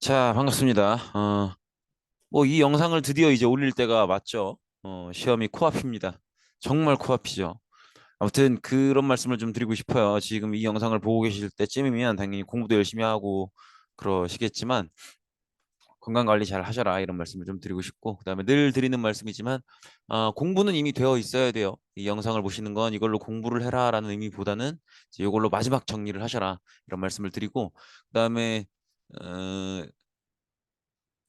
자, 반갑습니다. 뭐 이 영상을 드디어 이제 올릴 때가 맞죠? 시험이 코앞입니다. 정말 코앞이죠. 아무튼 그런 말씀을 좀 드리고 싶어요. 지금 이 영상을 보고 계실 때쯤이면 당연히 공부도 열심히 하고 그러시겠지만 건강 관리 잘 하셔라 이런 말씀을 좀 드리고 싶고 그다음에 늘 드리는 말씀이지만 공부는 이미 되어 있어야 돼요. 이 영상을 보시는 건 이걸로 공부를 해라라는 의미보다는 이제 이걸로 마지막 정리를 하셔라 이런 말씀을 드리고 그다음에 어,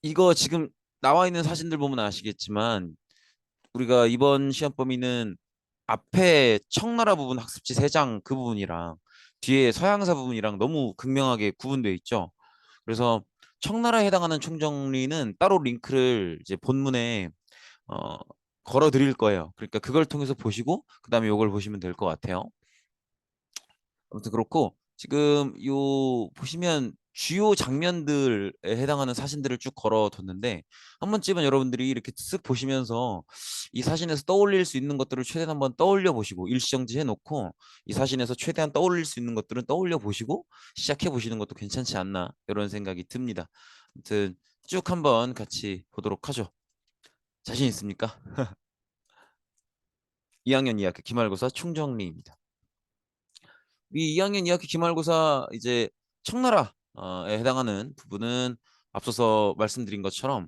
이거 지금 나와 있는 사진들 보면 아시겠지만 우리가 이번 시험 범위는 앞에 청나라 부분 학습지 3장 그 부분이랑 뒤에 서양사 부분이랑 너무 극명하게 구분되어 있죠. 그래서 청나라에 해당하는 총정리는 따로 링크를 이제 본문에 어, 걸어 드릴 거예요. 그러니까 그걸 통해서 보시고 그다음에 이걸 보시면 될 것 같아요. 아무튼 그렇고 지금 요 보시면 주요 장면들에 해당하는 사진들을 쭉 걸어뒀는데 한 번쯤은 여러분들이 이렇게 쓱 보시면서 이 사진에서 떠올릴 수 있는 것들을 최대한 한번 떠올려 보시고 일시정지 해놓고 이 사진에서 최대한 떠올릴 수 있는 것들은 떠올려 보시고 시작해 보시는 것도 괜찮지 않나 이런 생각이 듭니다. 아무튼 쭉 한번 같이 보도록 하죠. 자신 있습니까? 2학년 2학기 기말고사 총정리입니다. 이 2학년 2학기 기말고사 이제 청나라에 해당하는 부분은 앞서서 말씀드린 것처럼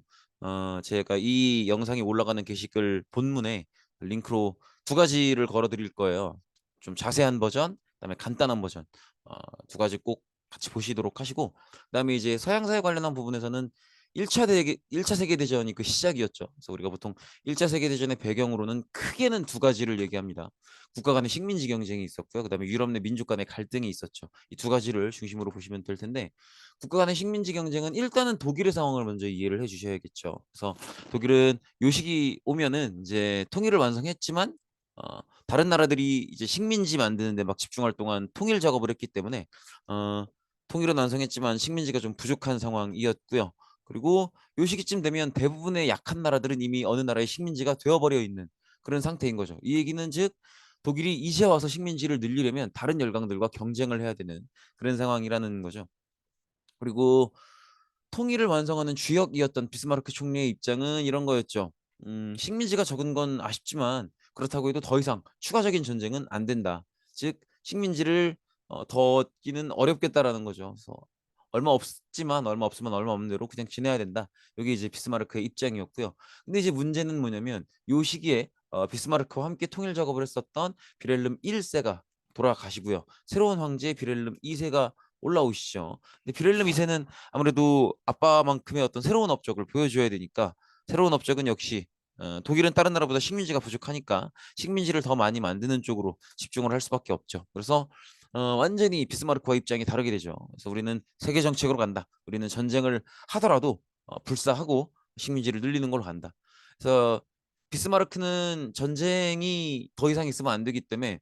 제가 이 영상이 올라가는 게시글 본문에 링크로 두 가지를 걸어 드릴 거예요. 좀 자세한 버전, 그다음에 간단한 버전 어, 두 가지 꼭 같이 보시도록 하시고 그다음에 이제 서양사에 관련한 부분에서는 1차 세계대전이 그 시작이었죠. 그래서 우리가 보통 1차 세계대전의 배경으로는 크게는 두 가지를 얘기합니다. 국가 간의 식민지 경쟁이 있었고요. 그다음에 유럽 내 민족 간의 갈등이 있었죠. 이 두 가지를 중심으로 보시면 될 텐데 국가 간의 식민지 경쟁은 일단은 독일의 상황을 먼저 이해를 해 주셔야겠죠. 그래서 독일은 요 시기 오면은 이제 통일을 완성했지만 다른 나라들이 이제 식민지 만드는데 막 집중할 동안 통일 작업을 했기 때문에 어, 통일은 완성했지만 식민지가 좀 부족한 상황이었고요. 그리고 요 시기쯤 되면 대부분의 약한 나라들은 이미 어느 나라의 식민지가 되어버려 있는 그런 상태인 거죠. 이 얘기는 즉 독일이 이제 와서 식민지를 늘리려면 다른 열강들과 경쟁을 해야 되는 그런 상황이라는 거죠. 그리고 통일을 완성하는 주역이었던 비스마르크 총리의 입장은 이런 거였죠. 식민지가 적은 건 아쉽지만 그렇다고 해도 더 이상 추가적인 전쟁은 안 된다. 즉 식민지를 더 얻기는 어렵겠다라는 거죠. 그래서 얼마 없지만 얼마 없으면 얼마 없는 대로 그냥 지내야 된다. 여기 이제 비스마르크의 입장이었고요. 근데 이제 문제는 뭐냐면 요 시기에 비스마르크와 함께 통일 작업을 했었던 비렐름 1세가 돌아가시고요. 새로운 황제 비렐름 2세가 올라오시죠. 근데 비렐름 2세는 아무래도 아빠만큼의 어떤 새로운 업적을 보여줘야 되니까 새로운 업적은 역시 독일은 다른 나라보다 식민지가 부족하니까 식민지를 더 많이 만드는 쪽으로 집중을 할 수밖에 없죠. 그래서 완전히 비스마르크와 입장이 다르게 되죠. 그래서 우리는 세계 정책으로 간다. 우리는 전쟁을 하더라도 불사하고 식민지를 늘리는 걸로 간다. 그래서 비스마르크는 전쟁이 더 이상 있으면 안 되기 때문에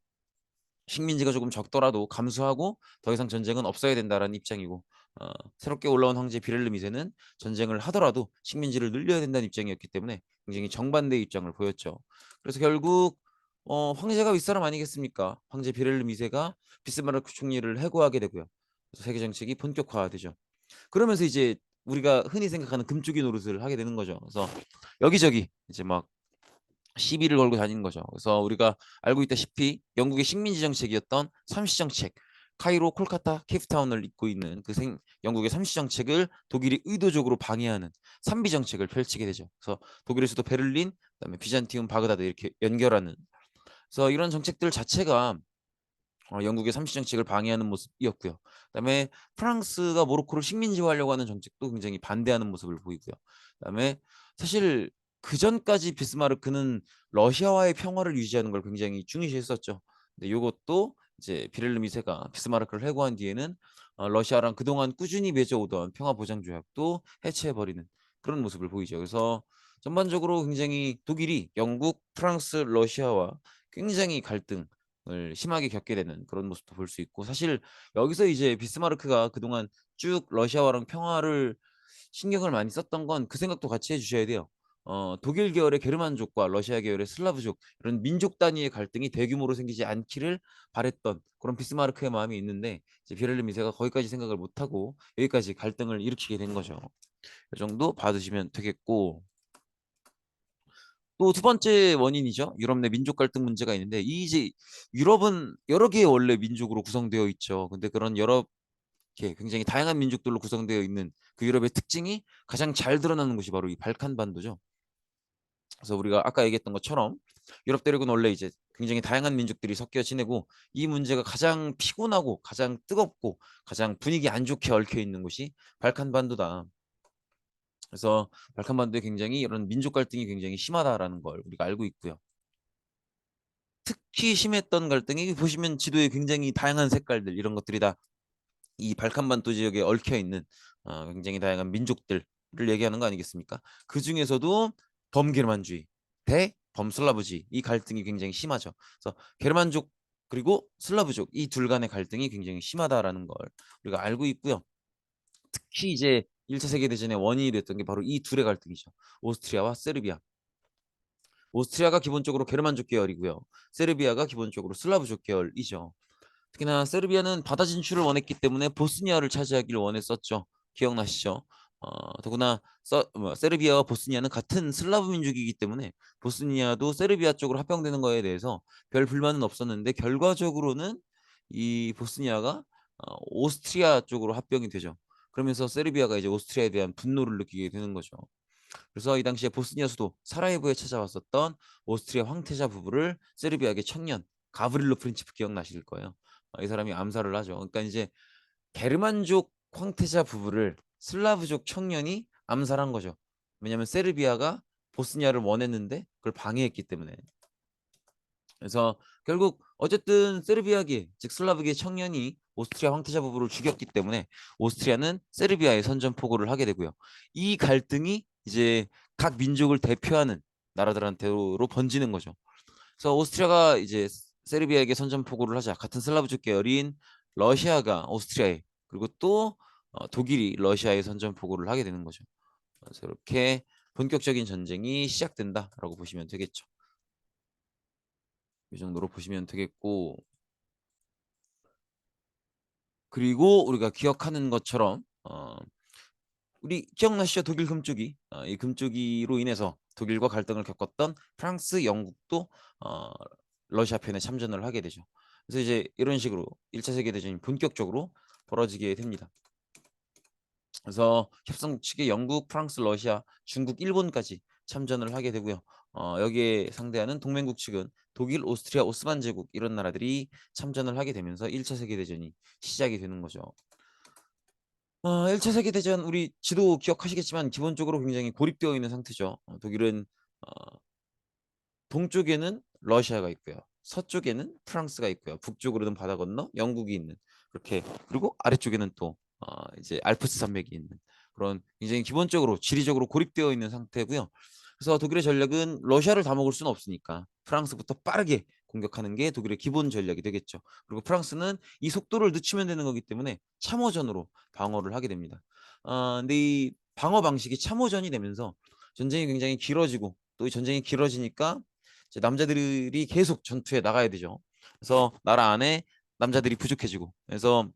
식민지가 조금 적더라도 감수하고 더 이상 전쟁은 없어야 된다라는 입장이고 어, 새롭게 올라온 황제 비렐름 2세는 전쟁을 하더라도 식민지를 늘려야 된다는 입장이었기 때문에 굉장히 정반대의 입장을 보였죠. 그래서 결국 황제가 윗사람 아니겠습니까? 황제 비렐름 2세가 비스마르크 총리를 해고하게 되고요. 그래서 세계 정책이 본격화되죠. 그러면서 이제 우리가 흔히 생각하는 금쪽이 노릇을 하게 되는 거죠. 그래서 여기저기 이제 막 시비를 걸고 다니는 거죠. 그래서 우리가 알고 있다시피 영국의 식민지 정책이었던 삼시 정책, 카이로, 콜카타, 케이프타운을 잇고 있는 영국의 삼시 정책을 독일이 의도적으로 방해하는 삼비 정책을 펼치게 되죠. 그래서 독일의 수도 베를린, 그다음에 비잔티움, 바그다드 이렇게 연결하는. 그래서 이런 정책들 자체가 영국의 삼시 정책을 방해하는 모습이었고요. 그다음에 프랑스가 모로코를 식민지화하려고 하는 정책도 굉장히 반대하는 모습을 보이고요. 그다음에 사실 그 전까지 비스마르크는 러시아와의 평화를 유지하는 걸 굉장히 중시했었죠. 근데 이것도 이제 비렐름 2세가 비스마르크를 해고한 뒤에는 러시아랑 그동안 꾸준히 맺어오던 평화 보장 조약도 해체해버리는 그런 모습을 보이죠. 그래서 전반적으로 굉장히 독일이 영국, 프랑스, 러시아와 굉장히 갈등 을 심하게 겪게 되는 그런 모습도 볼 수 있고 사실 여기서 이제 비스마르크가 그동안 쭉 러시아와랑 평화를 신경을 많이 썼던 건 그 생각도 같이 해주셔야 돼요. 독일 계열의 게르만족과 러시아 계열의 슬라브족 이런 민족 단위의 갈등이 대규모로 생기지 않기를 바랬던 그런 비스마르크의 마음이 있는데 이제 비를름 2세가 거기까지 생각을 못하고 여기까지 갈등을 일으키게 된 거죠. 이 정도 봐두시면 되겠고 또 두 번째 원인이죠. 유럽 내 민족 갈등 문제가 있는데 이 이제 유럽은 여러 개의 원래 민족으로 구성되어 있죠. 근데 그런 여러 개 굉장히 다양한 민족들로 구성되어 있는 그 유럽의 특징이 가장 잘 드러나는 곳이 바로 이 발칸 반도죠. 그래서 우리가 아까 얘기했던 것처럼 유럽 대륙은 원래 이제 굉장히 다양한 민족들이 섞여 지내고 이 문제가 가장 피곤하고 가장 뜨겁고 가장 분위기 안 좋게 얽혀 있는 곳이 발칸 반도다. 그래서 발칸 반도에 굉장히 이런 민족 갈등이 굉장히 심하다라는 걸 우리가 알고 있고요. 특히 심했던 갈등이 보시면 지도에 굉장히 다양한 색깔들 이런 것들이 다 이 발칸반도 지역에 얽혀 있는 굉장히 다양한 민족들을 얘기하는 거 아니겠습니까? 그 중에서도 범게르만주의 대 범슬라브주의 이 갈등이 굉장히 심하죠. 그래서 게르만족 그리고 슬라브족 이 둘 간의 갈등이 굉장히 심하다라는 걸 우리가 알고 있고요. 특히 이제 1차 세계대전의 원인이 됐던 게 바로 이 둘의 갈등이죠. 오스트리아와 세르비아. 오스트리아가 기본적으로 게르만족 계열이고요. 세르비아가 기본적으로 슬라브족 계열이죠. 특히나 세르비아는 바다 진출을 원했기 때문에 보스니아를 차지하기를 원했었죠. 기억나시죠? 더구나 세르비아와 보스니아는 같은 슬라브 민족이기 때문에 보스니아도 세르비아 쪽으로 합병되는 거에 대해서 별 불만은 없었는데 결과적으로는 이 보스니아가 오스트리아 쪽으로 합병이 되죠. 그러면서 세르비아가 이제 오스트리아에 대한 분노를 느끼게 되는 거죠. 그래서 이 당시에 보스니아 수도 사라예보에 찾아왔었던 오스트리아 황태자 부부를 세르비아의 청년 가브릴로 프린치프 기억나실 거예요. 이 사람이 암살을 하죠. 그러니까 이제 게르만족 황태자 부부를 슬라브족 청년이 암살한 거죠. 왜냐하면 세르비아가 보스니아를 원했는데 그걸 방해했기 때문에. 그래서 결국 어쨌든 세르비아계 즉 슬라브계 청년이 오스트리아 황태자 부부를 죽였기 때문에 오스트리아는 세르비아에 선전포고를 하게 되고요. 이 갈등이 이제 각 민족을 대표하는 나라들한테로 번지는 거죠. 그래서 오스트리아가 이제 세르비아에게 선전포고를 하자 같은 슬라브족 계열인 러시아가 오스트리아에 그리고 또 독일이 러시아에 선전포고를 하게 되는 거죠. 그래서 이렇게 본격적인 전쟁이 시작된다라고 보시면 되겠죠. 이 정도로 보시면 되겠고 그리고 우리가 기억하는 것처럼 우리 기억나시죠? 독일 금쪽이 이 금쪽이로 인해서 독일과 갈등을 겪었던 프랑스, 영국도 어, 러시아 편에 참전을 하게 되죠. 그래서 이제 이런 식으로 1차 세계대전이 본격적으로 벌어지게 됩니다. 그래서 협상국 측에 영국, 프랑스, 러시아, 중국, 일본까지 참전을 하게 되고요. 여기에 상대하는 동맹국 측은 독일, 오스트리아, 오스만 제국 이런 나라들이 참전을 하게 되면서 1차 세계대전이 시작이 되는 거죠. 1차 세계대전 우리 지도 기억하시겠지만 기본적으로 굉장히 고립되어 있는 상태죠. 독일은 어, 동쪽에는 러시아가 있고요. 서쪽에는 프랑스가 있고요. 북쪽으로는 바다 건너 영국이 있는 그렇게 그리고 아래쪽에는 또 이제 알프스 산맥이 있는 그런 굉장히 기본적으로 지리적으로 고립되어 있는 상태고요. 그래서 독일의 전략은 러시아를 다 먹을 수는 없으니까 프랑스부터 빠르게 공격하는 게 독일의 기본 전략이 되겠죠. 그리고 프랑스는 이 속도를 늦추면 되는 거기 때문에 참호전으로 방어를 하게 됩니다. 근데 이 방어 방식이 참호전이 되면서 전쟁이 굉장히 길어지고 또 이 전쟁이 길어지니까 이제 남자들이 계속 전투에 나가야 되죠. 그래서 나라 안에 남자들이 부족해지고 그래서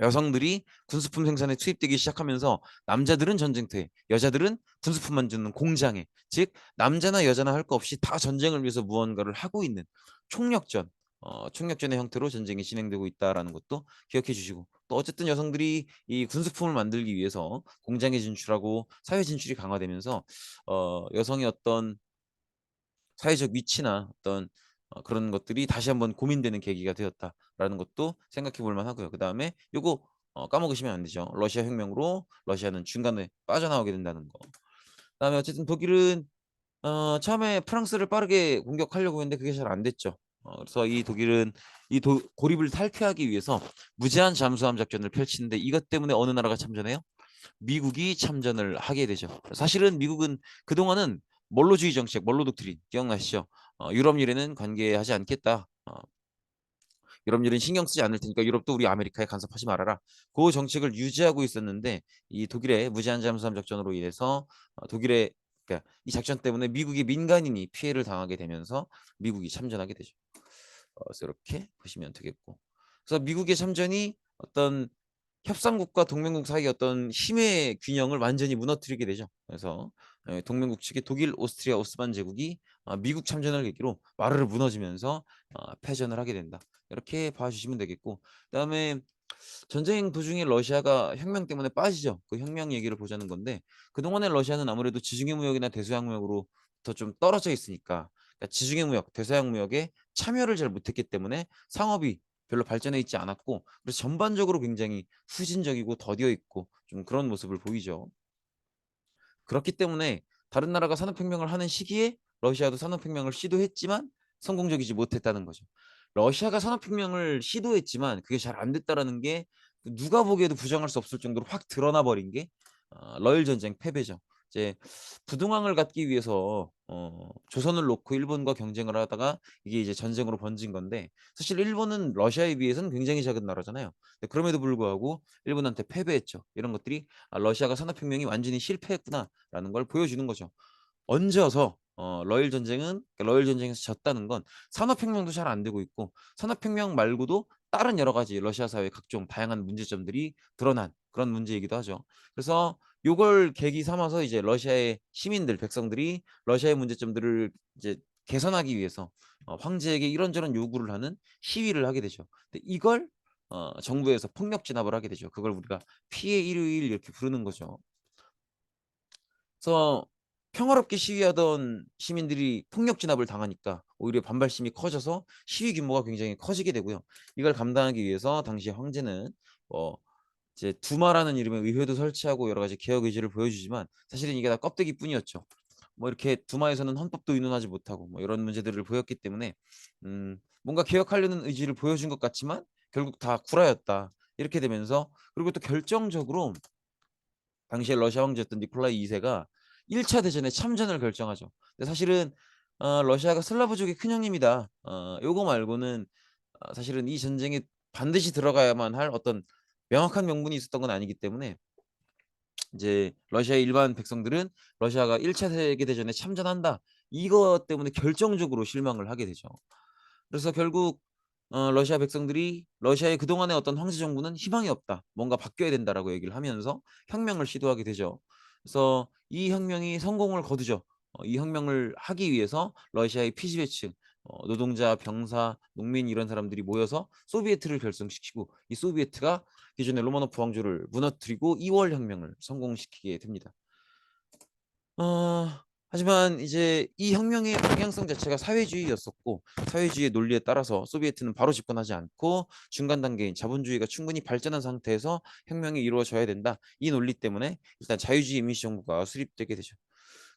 여성들이 군수품 생산에 투입되기 시작하면서 남자들은 전쟁터에 여자들은 군수품 만드는 공장에 즉 남자나 여자나 할 거 없이 다 전쟁을 위해서 무언가를 하고 있는 총력전 총력전의 형태로 전쟁이 진행되고 있다라는 것도 기억해 주시고 또 어쨌든 여성들이 이 군수품을 만들기 위해서 공장에 진출하고 사회 진출이 강화되면서 여성의 어떤 사회적 위치나 어떤 그런 것들이 다시 한번 고민되는 계기가 되었다라는 것도 생각해 볼 만하고요. 그다음에 요거 까먹으시면 안 되죠. 러시아 혁명으로 러시아는 중간에 빠져나오게 된다는 거. 그다음에 어쨌든 독일은 처음에 프랑스를 빠르게 공격하려고 했는데 그게 잘 안 됐죠. 그래서 이 독일은 고립을 탈피하기 위해서 무제한 잠수함 작전을 펼치는데 이것 때문에 어느 나라가 참전해요? 미국이 참전을 하게 되죠. 사실은 미국은 그동안은 멀로주의 정책, 멀로 독트린 기억나시죠? 유럽 일에는 관계하지 않겠다. 유럽 일은 신경 쓰지 않을 테니까 유럽도 우리 아메리카에 간섭하지 말아라. 그 정책을 유지하고 있었는데 이 독일의 무제한 잠수함 작전으로 인해서 독일의 그러니까 이 작전 때문에 미국의 민간인이 피해를 당하게 되면서 미국이 참전하게 되죠. 그래서 이렇게 보시면 되겠고. 그래서 미국의 참전이 어떤 협상국과 동맹국 사이의 어떤 힘의 균형을 완전히 무너뜨리게 되죠. 그래서 동맹국 측의 독일, 오스트리아, 오스만 제국이 미국 참전을 계기로 와르르 무너지면서 패전을 하게 된다. 이렇게 봐주시면 되겠고, 그다음에 전쟁 도중에 러시아가 혁명 때문에 빠지죠. 그 혁명 얘기를 보자는 건데, 그동안에 러시아는 아무래도 지중해 무역이나 대서양 무역으로부터 좀 떨어져 있으니까, 그러니까 지중해 무역, 대서양 무역에 참여를 잘 못했기 때문에 상업이 별로 발전해 있지 않았고, 그래서 전반적으로 굉장히 후진적이고 더디어 있고 좀 그런 모습을 보이죠. 그렇기 때문에 다른 나라가 산업혁명을 하는 시기에 러시아도 산업혁명을 시도했지만 성공적이지 못했다는 거죠. 러시아가 산업혁명을 시도했지만 그게 잘 안 됐다라는 게 누가 보기에도 부정할 수 없을 정도로 확 드러나 버린 게 러일 전쟁 패배죠. 이제 부동항을 갖기 위해서 조선을 놓고 일본과 경쟁을 하다가 이게 이제 전쟁으로 번진 건데, 사실 일본은 러시아에 비해서는 굉장히 작은 나라잖아요. 그럼에도 불구하고 일본한테 패배했죠. 이런 것들이 러시아가 산업혁명이 완전히 실패했구나라는 걸 보여주는 거죠. 얹어서 러일 전쟁에서 졌다는 건 산업혁명도 잘 안 되고 있고, 산업혁명 말고도 다른 여러 가지 러시아 사회의 각종 다양한 문제점들이 드러난 그런 문제이기도 하죠. 그래서 요걸 계기 삼아서 이제 러시아의 시민들, 백성들이 러시아의 문제점들을 이제 개선하기 위해서 황제에게 이런저런 요구를 하는 시위를 하게 되죠. 근데 이걸 정부에서 폭력 진압을 하게 되죠. 그걸 우리가 피해 일요일 이렇게 부르는 거죠. 그래서 평화롭게 시위하던 시민들이 폭력 진압을 당하니까 오히려 반발심이 커져서 시위 규모가 굉장히 커지게 되고요. 이걸 감당하기 위해서 당시 황제는 뭐 이제 두마라는 이름의 의회도 설치하고 여러 가지 개혁 의지를 보여주지만 사실은 이게 다 껍데기뿐이었죠. 뭐 이렇게 두마에서는 헌법도 의논하지 못하고 뭐 이런 문제들을 보였기 때문에 뭔가 개혁하려는 의지를 보여준 것 같지만 결국 다 구라였다. 이렇게 되면서, 그리고 또 결정적으로 당시에 러시아 황제였던 니콜라이 2세가 1차 대전에 참전을 결정하죠. 근데 사실은 러시아가 슬라브족의 큰형님이다. 요거 말고는 사실은 이 전쟁에 반드시 들어가야만 할 어떤 명확한 명분이 있었던 건 아니기 때문에 이제 러시아의 일반 백성들은 러시아가 1차 세계대전에 참전한다, 이것 때문에 결정적으로 실망을 하게 되죠. 그래서 결국 러시아 백성들이 러시아의 그동안의 어떤 황제 정부는 희망이 없다, 뭔가 바뀌어야 된다라고 얘기를 하면서 혁명을 시도하게 되죠. 그래서 이 혁명이 성공을 거두죠. 이 혁명을 하기 위해서 러시아의 피지배층, 노동자, 병사, 농민 이런 사람들이 모여서 소비에트를 결성시키고, 이 소비에트가 기존의 로마노프 왕조를 무너뜨리고 2월 혁명을 성공시키게 됩니다. 어, 하지만 이제 이 혁명의 방향성 자체가 사회주의였었고, 사회주의의 논리에 따라서 소비에트는 바로 집권하지 않고 중간 단계인 자본주의가 충분히 발전한 상태에서 혁명이 이루어져야 된다, 이 논리 때문에 일단 자유주의 임시정부가 수립되게 되죠.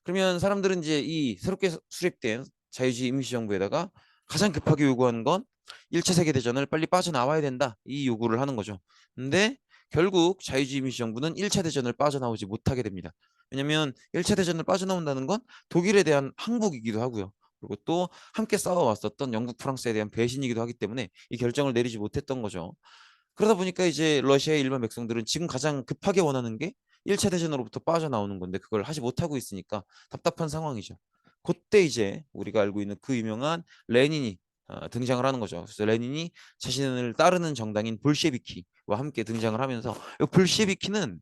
그러면 사람들은 이제 이 새롭게 수립된 자유주의 임시정부에다가 가장 급하게 요구하는 건 1차 세계대전을 빨리 빠져나와야 된다, 이 요구를 하는 거죠. 근데 결국 자유주의 임시정부는 1차 대전을 빠져나오지 못하게 됩니다. 왜냐하면 1차 대전을 빠져나온다는 건 독일에 대한 항복이기도 하고요. 그리고 또 함께 싸워왔었던 영국, 프랑스에 대한 배신이기도 하기 때문에 이 결정을 내리지 못했던 거죠. 그러다 보니까 이제 러시아의 일반 백성들은 지금 가장 급하게 원하는 게 1차 대전으로부터 빠져나오는 건데 그걸 하지 못하고 있으니까 답답한 상황이죠. 그때 이제 우리가 알고 있는 그 유명한 레닌이 등장을 하는 거죠. 그래서 레닌이 자신을 따르는 정당인 볼셰비키와 함께 등장을 하면서, 이 볼셰비키는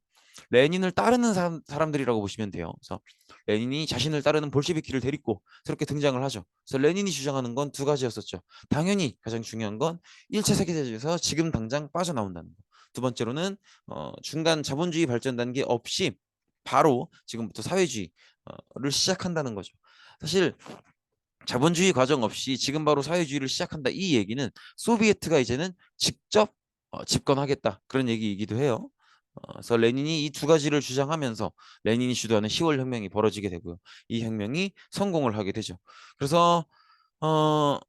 레닌을 따르는 사람들이라고 보시면 돼요. 그래서 레닌이 자신을 따르는 볼셰비키를 데리고 새롭게 등장을 하죠. 그래서 레닌이 주장하는 건 두 가지였었죠. 당연히 가장 중요한 건 1차 세계대전에서 지금 당장 빠져나온다는 거. 두 번째로는 중간 자본주의 발전 단계 없이 바로 지금부터 사회주의를 시작한다는 거죠. 사실 자본주의 과정 없이 지금 바로 사회주의를 시작한다, 이 얘기는 소비에트가 이제는 직접 집권하겠다, 그런 얘기이기도 해요. 그래서 레닌이 이 두 가지를 주장하면서 레닌이 주도하는 10월 혁명이 벌어지게 되고요. 이 혁명이 성공을 하게 되죠. 그래서 어,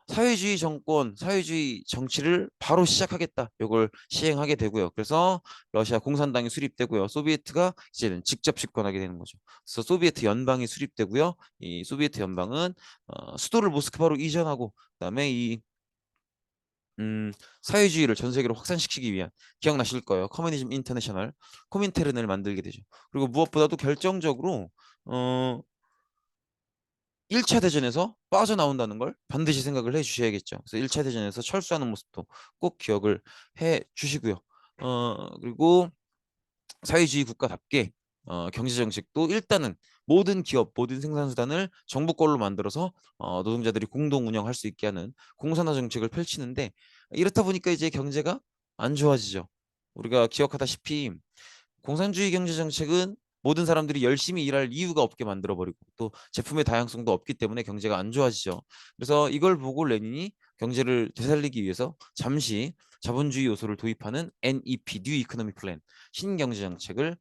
사회주의 정권, 사회주의 정치를 바로 시작하겠다, 이걸 시행하게 되고요. 그래서 러시아 공산당이 수립되고요. 소비에트가 이제는 직접 집권하게 되는 거죠. 그래서 소비에트 연방이 수립되고요. 이 소비에트 연방은 수도를 모스크바로 이전하고, 그다음에 이 사회주의를 전 세계로 확산시키기 위한, 기억나실 거예요, 커뮤니즘 인터내셔널, 코민테른을 만들게 되죠. 그리고 무엇보다도 결정적으로 1차 대전에서 빠져나온다는 걸 반드시 생각을 해 주셔야겠죠. 그래서 1차 대전에서 철수하는 모습도 꼭 기억을 해 주시고요. 그리고 사회주의 국가답게 경제 정책도 일단은 모든 기업, 모든 생산수단을 정부 걸로 만들어서 노동자들이 공동 운영할 수 있게 하는 공산화 정책을 펼치는데, 이렇다 보니까 이제 경제가 안 좋아지죠. 우리가 기억하다시피 공산주의 경제 정책은 모든 사람들이 열심히 일할 이유가 없게 만들어 버리고 또 제품의 다양성도 없기 때문에 경제가 안 좋아지죠. 그래서 이걸 보고 레닌이 경제를 되살리기 위해서 잠시 자본주의 요소를 도입하는 NEP, 뉴 이코노미 플랜, 신경제 정책을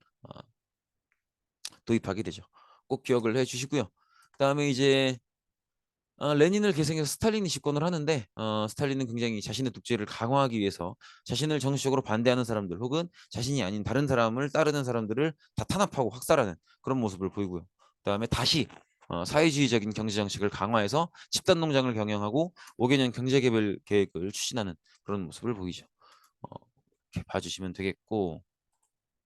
도입하게 되죠. 꼭 기억을 해 주시고요. 그다음에 이제 레닌을 계승해서 스탈린이 집권을 하는데, 스탈린은 굉장히 자신의 독재를 강화하기 위해서 자신을 정치적으로 반대하는 사람들 혹은 자신이 아닌 다른 사람을 따르는 사람들을 다 탄압하고 학살하는 그런 모습을 보이고요. 그다음에 다시 사회주의적인 경제 정책을 강화해서 집단 농장을 경영하고 5개년 경제개발 계획을 추진하는 그런 모습을 보이죠. 어, 이렇게 봐주시면 되겠고,